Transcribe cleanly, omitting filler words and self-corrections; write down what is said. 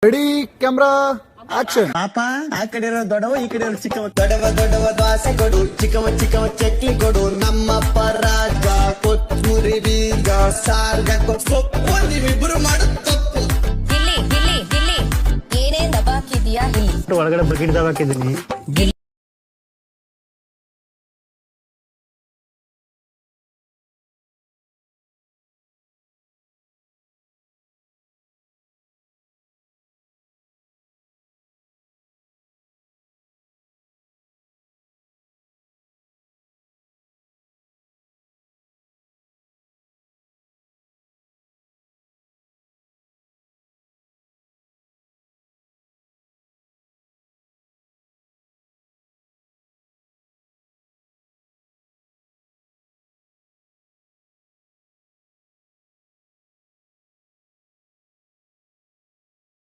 Ready camera action. ಪಾಪ ಆ ಕಡೆ ಇರೋ ದೊಡ್ಡವ ಈ ಕಡೆ ಇರೋ ಚಿಕ್ಕವ. ದೊಡ್ಡವ ದೋಸೆ ಕೊಡು, ಚಿಕ್ಕವ ಚಕ್ಲಿ ಕೊಡು. ನಮ್ಮಪ್ಪ ರಾಜ ಕೊತ್ತೂರಿ ಬೀಗ ಸಾರ್ಗ ಸೊಪ್ಪು ನೀವಿಬ್ರು ಮಾಡೋ ತಪ್ಪು. ಗಿಲ್ಲಿ ಏನೇ ದಬಾಕಿದ್ಯಾ ಇಲ್ಲಿ ಒಳಗಡೆ ಬಕೆಟ್ ದಬಾಕಿದ್ದೀನಿ.